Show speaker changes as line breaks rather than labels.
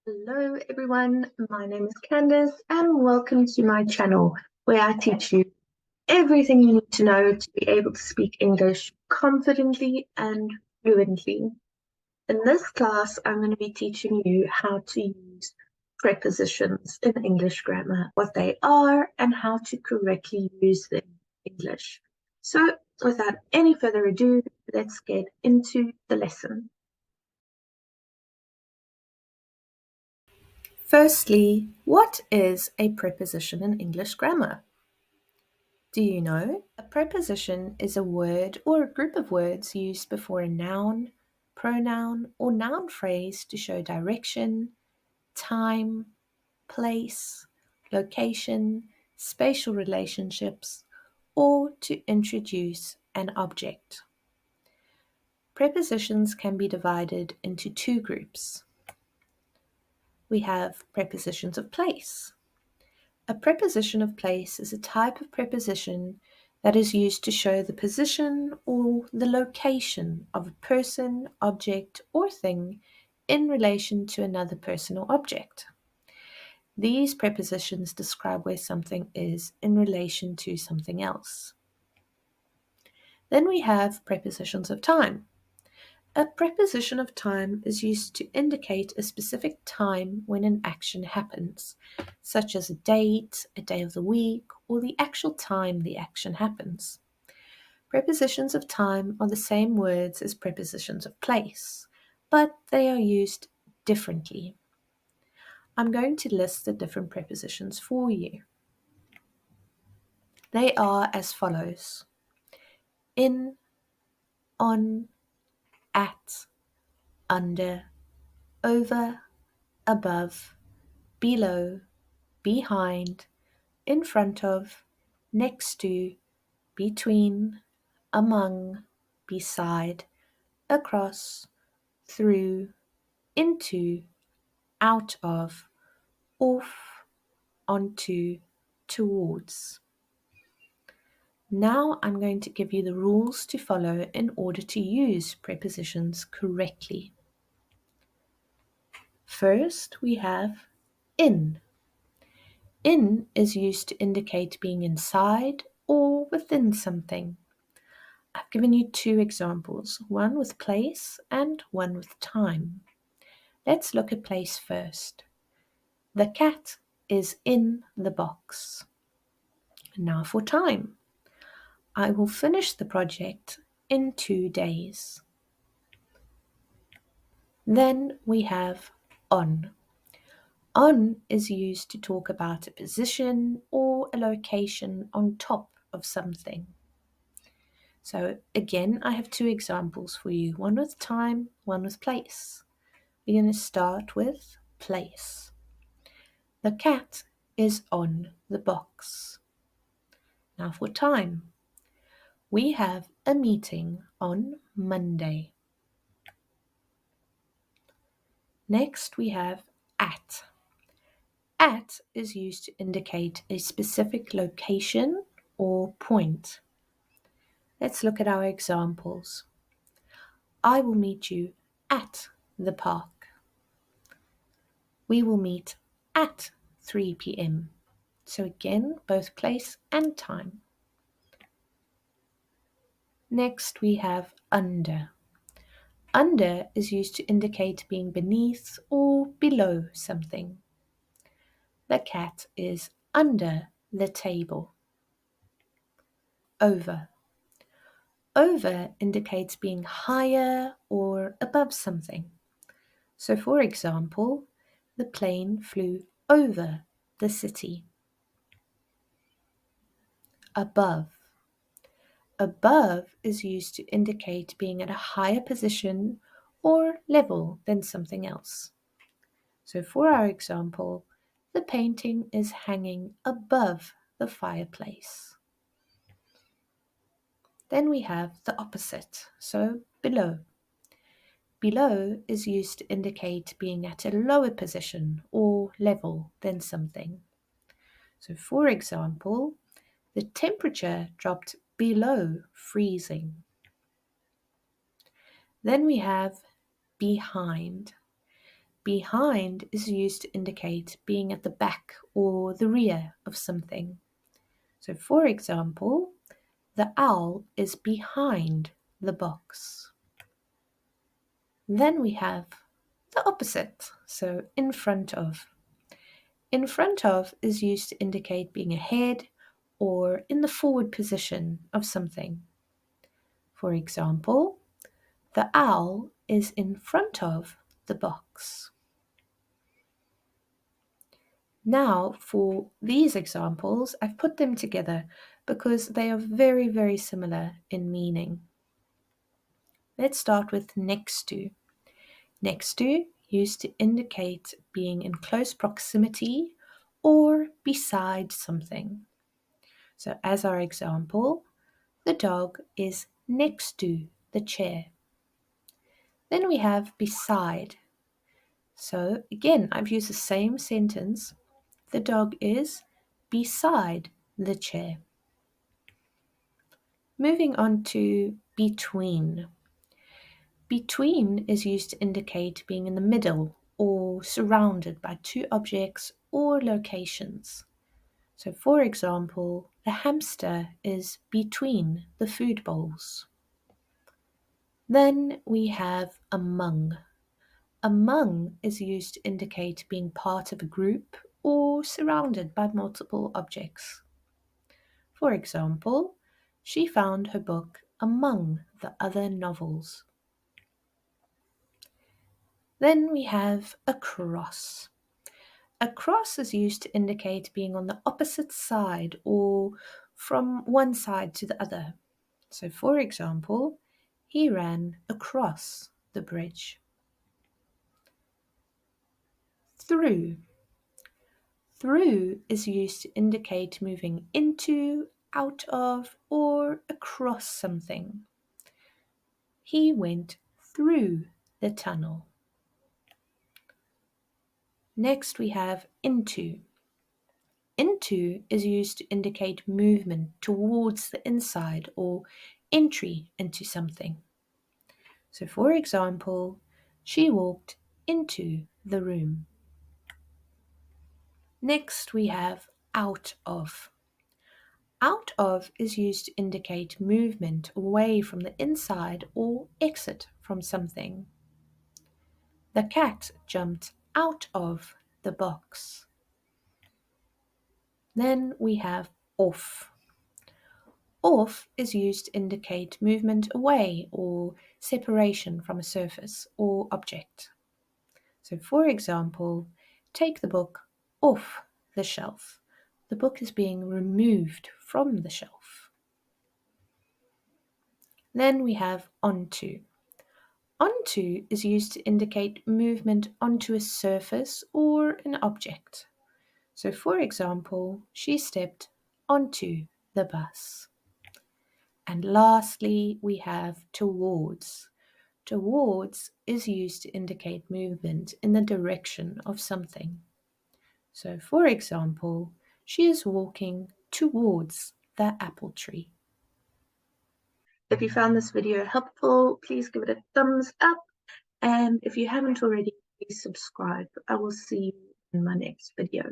Hello everyone, my name is Candice and welcome to my channel where I teach you everything you need to know to be able to speak English confidently and fluently. In this class, I'm going to be teaching you how to use prepositions in English grammar, what they are and how to correctly use them in English. So without any further ado, let's get into the lesson. Firstly, what is a preposition in English grammar? Do you know? A preposition is a word or a group of words used before a noun, pronoun, or noun phrase to show direction, time, place, location, spatial relationships, or to introduce an object. Prepositions can be divided into two groups. We have prepositions of place. A preposition of place is a type of preposition that is used to show the position or the location of a person, object, or thing in relation to another person or object. These prepositions describe where something is in relation to something else. Then we have prepositions of time. A preposition of time is used to indicate a specific time when an action happens, such as a date, a day of the week, or the actual time the action happens. Prepositions of time are the same words as prepositions of place, but they are used differently. I'm going to list the different prepositions for you. They are as follows: in, on, at, under, over, above, below, behind, in front of, next to, between, among, beside, across, through, into, out of, off, onto, towards. Now I'm going to give you the rules to follow in order to use prepositions correctly. First, we have in. In is used to indicate being inside or within something. I've given you two examples, one with place and one with time. Let's look at place first. The cat is in the box. Now for time. I will finish the project in 2 days. Then we have on. On is used to talk about a position or a location on top of something. So again, I have two examples for you, one with time, one with place. We're going to start with place. The cat is on the box. Now for time. We have a meeting on Monday. Next we have at. At is used to indicate a specific location or point. Let's look at our examples. I will meet you at the park. We will meet at 3 p.m. So again, both place and time. Next we have under. Under is used to indicate being beneath or below something. The cat is under the table. Over. Over indicates being higher or above something. So for example, the plane flew over the city. Above. Above is used to indicate being at a higher position or level than something else. So for our example, the painting is hanging above the fireplace. Then we have the opposite, so below. Below is used to indicate being at a lower position or level than something. So for example, the temperature dropped below freezing. Then we have behind. behind is used to indicate being at the back or the rear of something. So, for example, the owl is behind the box. Then we have the opposite, so in front of. In front of is used to indicate being ahead or in the forward position of something. For example, the owl is in front of the box. Now, for these examples, I've put them together because they are very, very similar in meaning. Let's start with next to. Next to used to indicate being in close proximity or beside something. So, as our example, the dog is next to the chair. Then we have beside. So, again, I've used the same sentence. The dog is beside the chair. Moving on to between. Between is used to indicate being in the middle or surrounded by two objects or locations. So, for example, the hamster is between the food bowls. Then we have among. Among is used to indicate being part of a group or surrounded by multiple objects. For example, she found her book among the other novels. Then we have across. Across is used to indicate being on the opposite side or from one side to the other. So, for example, he ran across the bridge. Through. Through is used to indicate moving into, out of, or across something. He went through the tunnel. Next we have into. Into is used to indicate movement towards the inside or entry into something. So, for example, she walked into the room. Next we have out of. Out of is used to indicate movement away from the inside or exit from something. The cat jumped out of the box. Then we have off. Off is used to indicate movement away or separation from a surface or object. So, for example, take the book off the shelf. The book is being removed from the shelf. Then we have onto. Onto is used to indicate movement onto a surface or an object. So, for example, she stepped onto the bus. And lastly, we have towards. Towards is used to indicate movement in the direction of something. So, for example, she is walking towards the apple tree. If you found this video helpful, please give it a thumbs up. And if you haven't already, please subscribe. I will see you in my next video.